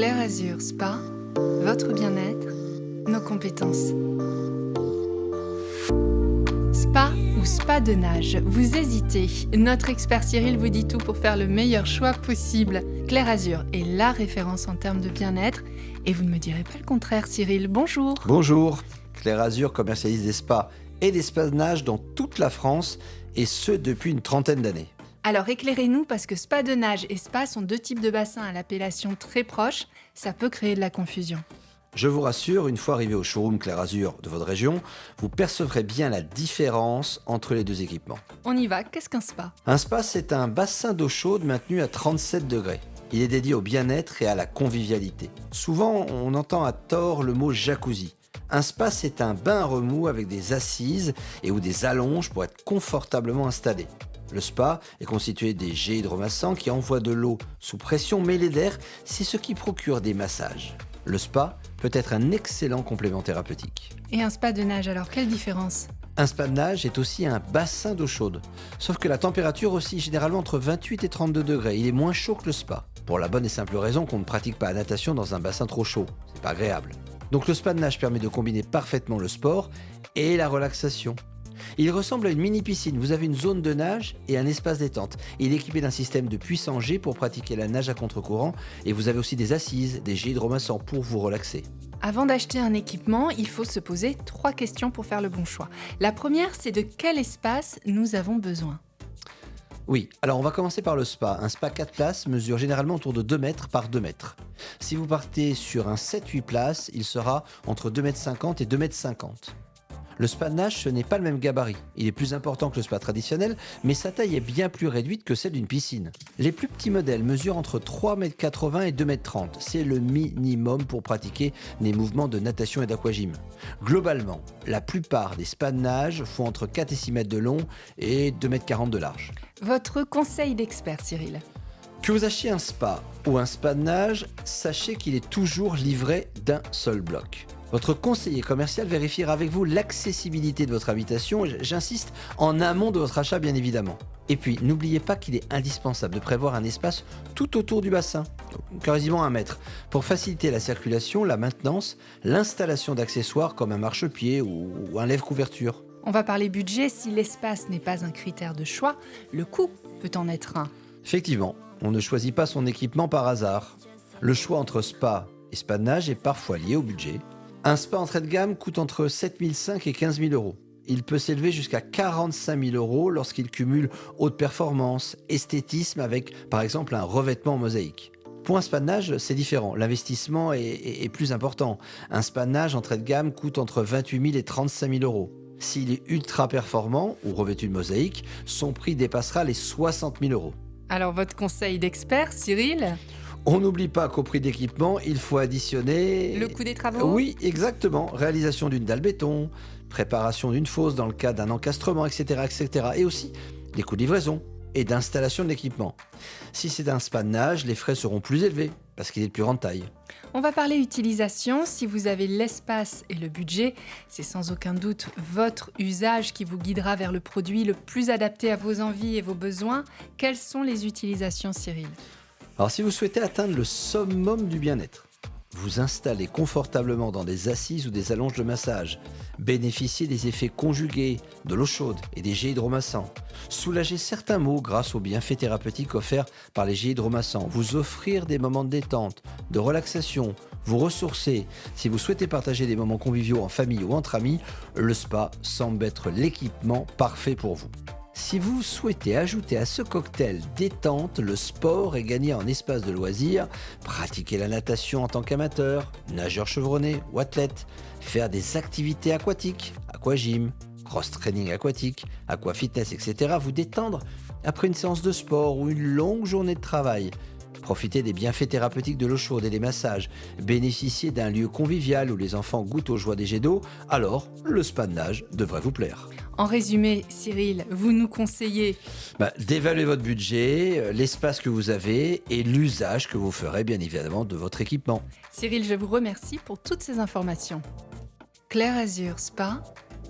Clair Azur Spa, votre bien-être, nos compétences. Spa ou spa de nage, vous hésitez. Notre expert Cyril vous dit tout pour faire le meilleur choix possible. Clair Azur est la référence en termes de bien-être et vous ne me direz pas le contraire, Cyril. Bonjour. Bonjour. Clair Azur commercialise des spas et des spas de nage dans toute la France et ce depuis une trentaine d'années. Alors éclairez-nous parce que spa de nage et spa sont deux types de bassins à l'appellation très proche. Ça peut créer de la confusion. Je vous rassure, une fois arrivé au showroom Clair Azur de votre région, vous percevrez bien la différence entre les deux équipements. On y va, qu'est-ce qu'un spa ? Un spa, c'est un bassin d'eau chaude maintenu à 37 degrés. Il est dédié au bien-être et à la convivialité. Souvent, on entend à tort le mot jacuzzi. Un spa, c'est un bain à remous avec des assises et ou des allonges pour être confortablement installé. Le spa est constitué des jets hydromassants qui envoient de l'eau sous pression mêlée d'air, c'est ce qui procure des massages. Le spa peut être un excellent complément thérapeutique. Et un spa de nage, alors quelle différence ? Un spa de nage est aussi un bassin d'eau chaude, sauf que la température oscille généralement entre 28 et 32 degrés. Il est moins chaud que le spa, pour la bonne et simple raison qu'on ne pratique pas la natation dans un bassin trop chaud. C'est pas agréable. Donc le spa de nage permet de combiner parfaitement le sport et la relaxation. Il ressemble à une mini-piscine. Vous avez une zone de nage et un espace détente. Il est équipé d'un système de puissants jets pour pratiquer la nage à contre-courant et vous avez aussi des assises, des jets hydromassants pour vous relaxer. Avant d'acheter un équipement, il faut se poser 3 questions pour faire le bon choix. La première, c'est de quel espace nous avons besoin ? Oui, alors on va commencer par le spa. Un spa 4 places mesure généralement autour de 2 mètres par 2 mètres. Si vous partez sur un 7-8 places, il sera entre 2,50 m et 2,50 m. Le spa de nage, ce n'est pas le même gabarit. Il est plus important que le spa traditionnel, mais sa taille est bien plus réduite que celle d'une piscine. Les plus petits modèles mesurent entre 3,80 m et 2,30 m. C'est le minimum pour pratiquer des mouvements de natation et d'aquagym. Globalement, la plupart des spas de nage font entre 4 et 6 mètres de long et 2,40 m de large. Votre conseil d'expert, Cyril ? Que vous achetiez un spa ou un spa de nage, sachez qu'il est toujours livré d'un seul bloc. Votre conseiller commercial vérifiera avec vous l'accessibilité de votre habitation, j'insiste, en amont de votre achat bien évidemment. Et puis, n'oubliez pas qu'il est indispensable de prévoir un espace tout autour du bassin, quasiment 1 mètre, pour faciliter la circulation, la maintenance, l'installation d'accessoires comme un marchepied ou un lève-couverture. On va parler budget. Si l'espace n'est pas un critère de choix, le coût peut en être un. Effectivement, on ne choisit pas son équipement par hasard. Le choix entre spa et spa de nage est parfois lié au budget. Un spa entrée de gamme coûte entre 7 500 et 15 000 euros. Il peut s'élever jusqu'à 45 000 euros lorsqu'il cumule haute performance, esthétisme avec par exemple un revêtement en mosaïque. Pour un spa de nage, c'est différent. L'investissement est plus important. Un spa de nage entrée de gamme coûte entre 28 000 et 35 000 euros. S'il est ultra performant ou revêtu de mosaïque, son prix dépassera les 60 000 euros. Alors votre conseil d'expert, Cyril ? On n'oublie pas qu'au prix d'équipement, il faut additionner... Le coût des travaux ? Oui, exactement. Réalisation d'une dalle béton, préparation d'une fosse dans le cas d'un encastrement, etc., etc. Et aussi les coûts de livraison et d'installation de l'équipement. Si c'est un spa de nage, les frais seront plus élevés parce qu'il est de plus grande taille. On va parler utilisation. Si vous avez l'espace et le budget, c'est sans aucun doute votre usage qui vous guidera vers le produit le plus adapté à vos envies et vos besoins. Quelles sont les utilisations, Cyril ? Alors si vous souhaitez atteindre le summum du bien-être, vous installez confortablement dans des assises ou des allonges de massage, bénéficiez des effets conjugués de l'eau chaude et des jets hydromassants, soulagez certains maux grâce aux bienfaits thérapeutiques offerts par les jets hydromassants, vous offrir des moments de détente, de relaxation, vous ressourcer. Si vous souhaitez partager des moments conviviaux en famille ou entre amis, le spa semble être l'équipement parfait pour vous. Si vous souhaitez ajouter à ce cocktail détente, le sport et gagner en espace de loisirs, pratiquer la natation en tant qu'amateur, nageur chevronné ou athlète, faire des activités aquatiques, aquagym, cross-training aquatique, aquafitness, etc., vous détendre après une séance de sport ou une longue journée de travail, profiter des bienfaits thérapeutiques de l'eau chaude et des massages, bénéficier d'un lieu convivial où les enfants goûtent aux joies des jets d'eau, alors le spa de nage devrait vous plaire. En résumé, Cyril, vous nous conseillez d'évaluer votre budget, l'espace que vous avez et l'usage que vous ferez bien évidemment de votre équipement. Cyril, je vous remercie pour toutes ces informations. Clair Azur Spa,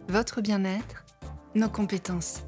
votre bien-être, nos compétences.